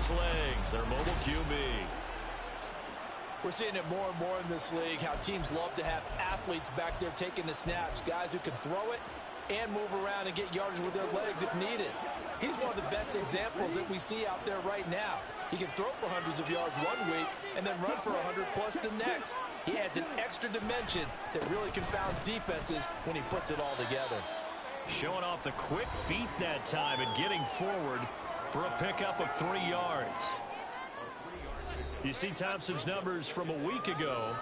his legs, their mobile QB. We're seeing it more and more in this league, how teams love to have athletes back there taking the snaps, guys who can throw it and move around and get yardage with their legs if needed. He's one of the best examples that we see out there right now. He can throw for hundreds of yards one week and then run for 100+ the next. He adds an extra dimension that really confounds defenses when he puts it all together. Showing off the quick feet that time and getting forward for a pickup of 3 yards. You see Thompson's numbers from a week ago.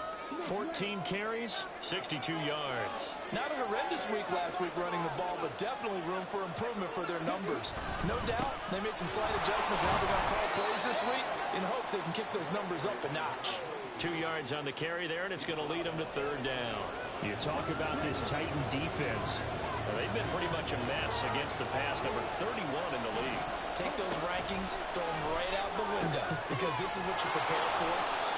14 carries, 62 yards. Not a horrendous week last week running the ball, but definitely room for improvement for their numbers. No doubt they made some slight adjustments in how they're going to call plays this week in hopes they can kick those numbers up a notch. 2 yards on the carry there, and it's going to lead them to 3rd down. You talk about this Titan defense. Well, they've been pretty much a mess against the pass, number 31 in the league. Take those rankings, throw them right out the window, because this is what you prepare for,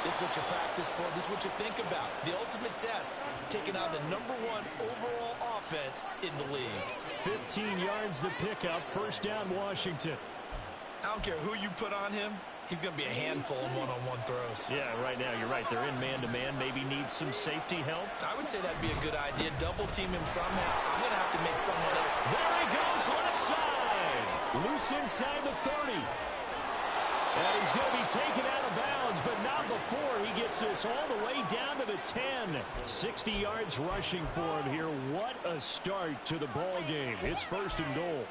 this is what you practice for, this is what you think about. The ultimate test, taking on the #1 overall offense in the league. 15 yards the pickup, 1st down Washington. I don't care who you put on him, he's going to be a handful in one-on-one throws. Yeah, right now you're right. They're in man-to-man, maybe needs some safety help. I would say that'd be a good idea. Double team him somehow. I'm going to have to make someone else. There he goes, left side. Loose inside the 30. And he's going to be taken out of bounds, but not before he gets this all the way down to the 10. 60 yards rushing for him here. What a start to the ball game. It's 1st and goal.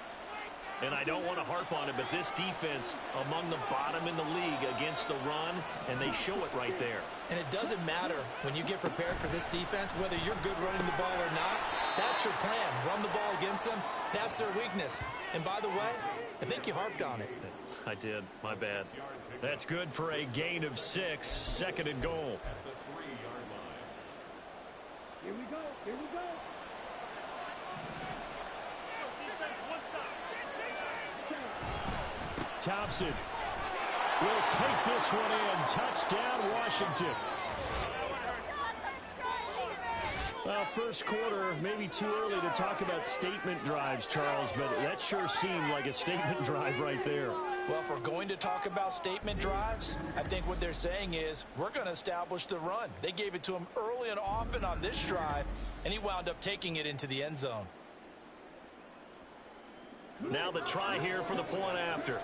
And I don't want to harp on it, but this defense among the bottom in the league against the run, and they show it right there. And it doesn't matter when you get prepared for this defense, whether you're good running the ball or not, that's your plan. Run the ball against them, that's their weakness. And by the way, I think you harped on it. I did, my bad. That's good for a gain of 6, 2nd and goal. Here we go, here we go. Thompson will take this one in. Touchdown, Washington. Well, 1st quarter, maybe too early to talk about statement drives, Charles, but that sure seemed like a statement drive right there. Well, if we're going to talk about statement drives, I think what they're saying is we're going to establish the run. They gave it to him early and often on this drive, and he wound up taking it into the end zone. Now the try here for the point after.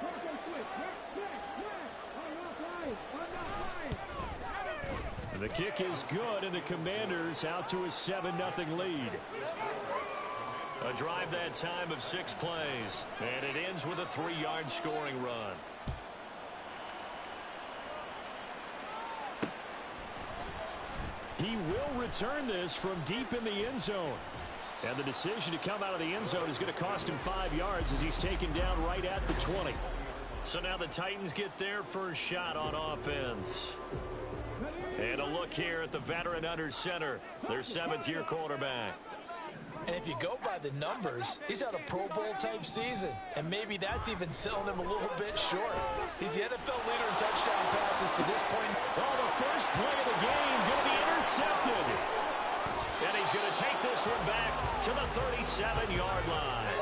The kick is good, and the Commanders out to a 7-0 lead. A drive that time of 6 plays, and it ends with a 3-yard scoring run. He will return this from deep in the end zone. And the decision to come out of the end zone is going to cost him 5 yards as he's taken down right at the 20. So now the Titans get their first shot on offense. And a look here at the veteran under center, their 7th-year quarterback. And if you go by the numbers, he's had a Pro Bowl-type season. And maybe that's even selling him a little bit short. He's the NFL leader in touchdown passes to this point. Oh, the first play of the game going to be intercepted. And he's going to take this one back to the 37-yard line.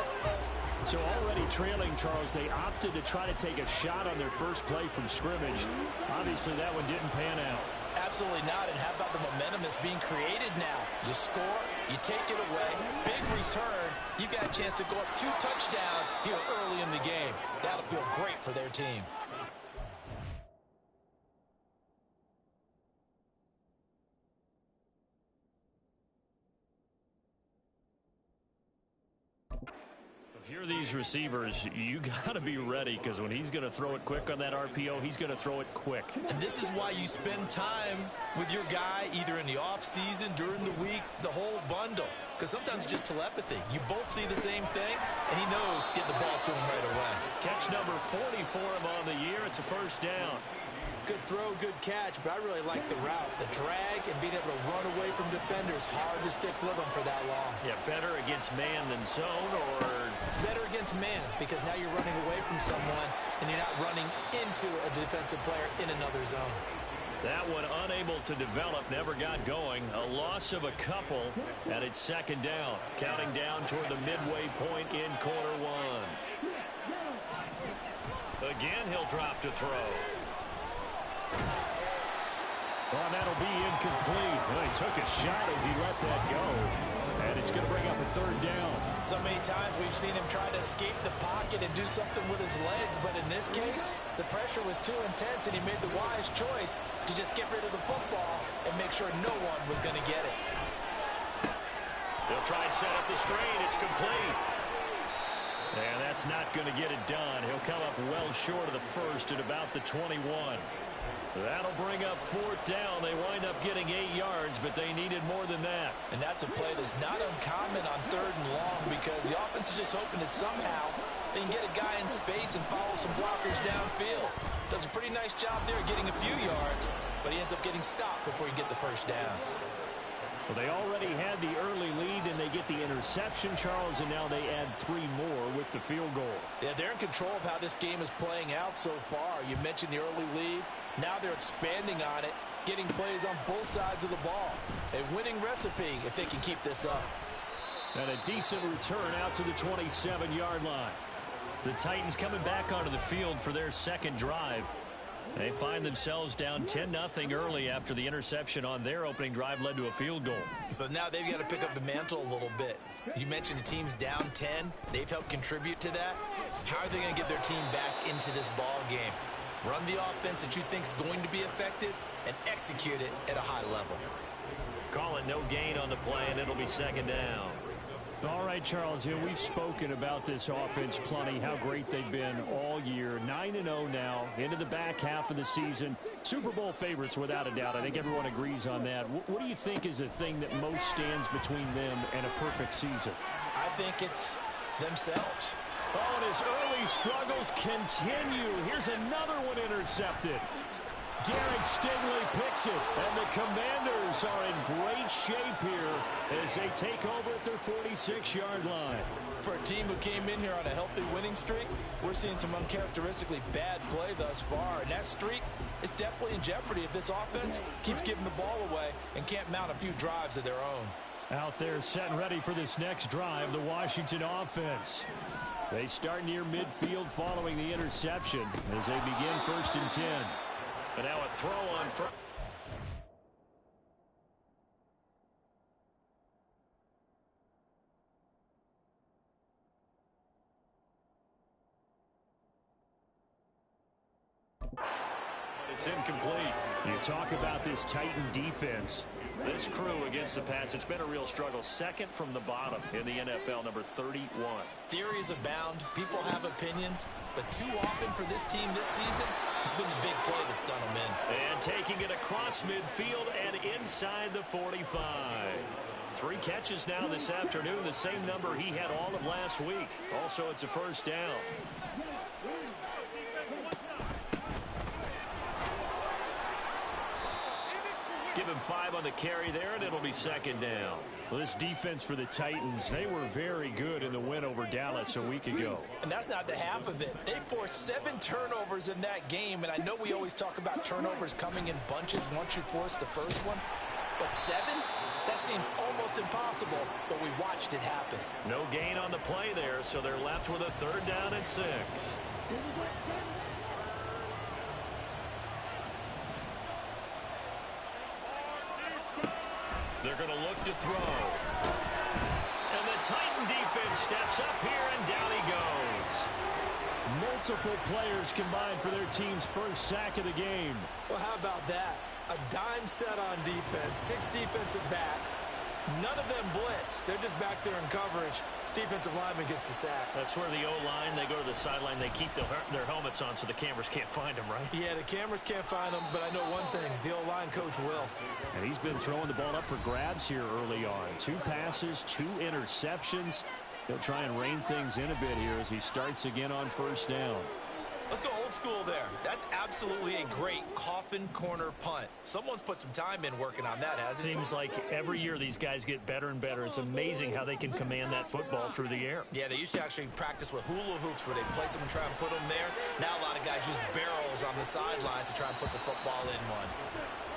So already trailing, Charles, they opted to try to take a shot on their first play from scrimmage. Obviously, that one didn't pan out. Absolutely not. And how about the momentum that's being created now? You score, you take it away, big return. You got a chance to go up 2 touchdowns here early in the game. That'll feel great for their team. If you're these receivers, you got to be ready, because when he's going to throw it quick on that RPO, he's going to throw it quick. And this is why you spend time with your guy either in the offseason, during the week, the whole bundle. Because sometimes it's just telepathy. You both see the same thing, and he knows get the ball to him right away. Catch number 40 for him on the year. It's a 1st down. Good throw, good catch, but I really like the route. The drag and being able to run away from defenders, hard to stick with them for that long. Yeah, better against man than zone, or better against man, because now you're running away from someone and you're not running into a defensive player in another zone. That one unable to develop, never got going. A loss of a couple, and it's 2nd down. Counting down toward the midway point in quarter 1. Again, he'll drop to throw. Well, that'll be incomplete. Well, he took a shot as he let that go. And it's going to bring up a third down. So many times we've seen him try to escape the pocket and do something with his legs, but in this case, the pressure was too intense, and he made the wise choice to just get rid of the football and make sure no one was going to get it. They'll try and set up the screen. It's complete. And that's not going to get it done. He'll come up well short of the first at about the 21. That'll bring up fourth down. They wind up getting 8 yards, but they needed more than that. And that's a play that's not uncommon on 3rd and long, because the offense is just hoping that somehow they can get a guy in space and follow some blockers downfield. Does a pretty nice job there getting a few yards, but he ends up getting stopped before he can get the first down. Well, they already had the early lead, and they get the interception, Charles, and now they add 3 more with the field goal. Yeah, they're in control of how this game is playing out so far. You mentioned the early lead. Now they're expanding on it, getting plays on both sides of the ball. A winning recipe if they can keep this up. And a decent return out to the 27-yard line. The Titans coming back onto the field for their second drive. They find themselves down 10-0 early after the interception on their opening drive led to a field goal. So now they've got to pick up the mantle a little bit. You mentioned the team's down 10. They've helped contribute to that. How are they going to get their team back into this ball game? Run the offense that you think is going to be effective and execute it at a high level. Call it no gain on the play, and it'll be second down. All right, Charles, we've spoken about this offense plenty, how great they've been all year. 9-0 now, into the back half of the season. Super Bowl favorites, without a doubt. I think everyone agrees on that. What do you think is the thing that most stands between them and a perfect season? I think it's themselves. Oh, and his early struggles continue. Here's another one intercepted. Derek Stingley picks it, and the Commanders are in great shape here as they take over at their 46-yard line. For a team who came in here on a healthy winning streak, we're seeing some uncharacteristically bad play thus far, and that streak is definitely in jeopardy if this offense keeps giving the ball away and can't mount a few drives of their own. Out there set and ready for this next drive, the Washington offense. They start near midfield following the interception as they begin 1st and 10. And now a throw on first. It's incomplete. You talk about this Titan defense. This crew against the pass, it's been a real struggle. Second from the bottom in the NFL, number 31. Theories abound. People have opinions. But too often for this team this season, it's been the big play that's done them in. And taking it across midfield and inside the 45. 3 catches now this afternoon, the same number he had all of last week. Also, it's a first down. Give him 5 on the carry there, and it'll be second down. Well, this defense for the Titans, they were very good in the win over Dallas a week ago. And that's not the half of it. They forced 7 turnovers in that game, and I know we always talk about turnovers coming in bunches once you force the first one. But 7? That seems almost impossible, but we watched it happen. No gain on the play there, so they're left with a 3rd down and 6. They're going to look to throw. And the Titan defense steps up here, and down he goes. Multiple players combined for their team's first sack of the game. Well, how about that? A dime set on defense, 6 defensive backs. None of them blitz. They're just back there in coverage. Defensive lineman gets the sack. That's where the O-line, they go to the sideline, they keep their helmets on so the cameras can't find them, right? Yeah, the cameras can't find them, but I know one thing. The O-line coach will. And he's been throwing the ball up for grabs here early on. 2 passes, 2 interceptions. He'll try and rein things in a bit here as he starts again on first down. Let's go old school there. That's absolutely a great coffin corner punt. Someone's put some time in working on that, hasn't it? Seems like every year these guys get better and better. It's amazing how they can command that football through the air. Yeah, they used to actually practice with hula hoops where they place them and try and put them there. Now a lot of guys use barrels on the sidelines to try and put the football in one.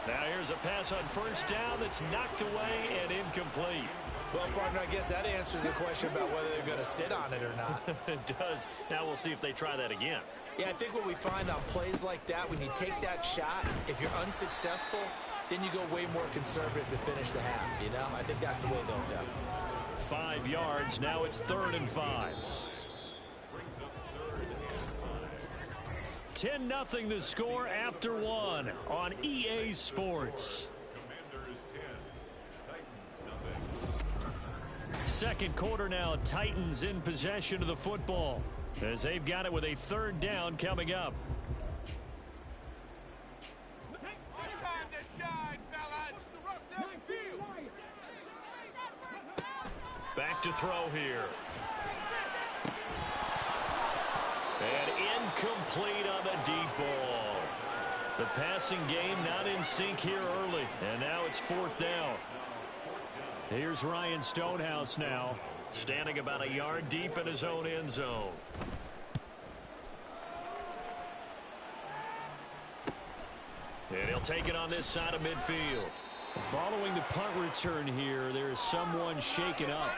Now here's a pass on first down that's knocked away and incomplete. Well, partner, I guess that answers the question about whether they're going to sit on it or not. It does. Now we'll see if they try that again. Yeah, I think what we find on plays like that, when you take that shot, if you're unsuccessful, then you go way more conservative to finish the half, you know? I think that's the way they'll go. 5 yards. Now it's 3rd and 5. 10-0 the score after 1 on EA Sports. Second quarter now, Titans in possession of the football as they've got it with a 3rd down coming up. Back to throw here. And incomplete on the deep ball. The passing game not in sync here early, and now it's 4th down. Here's Ryan Stonehouse now, standing about a yard deep in his own end zone. And he'll take it on this side of midfield. Following the punt return here, there is someone shaken up.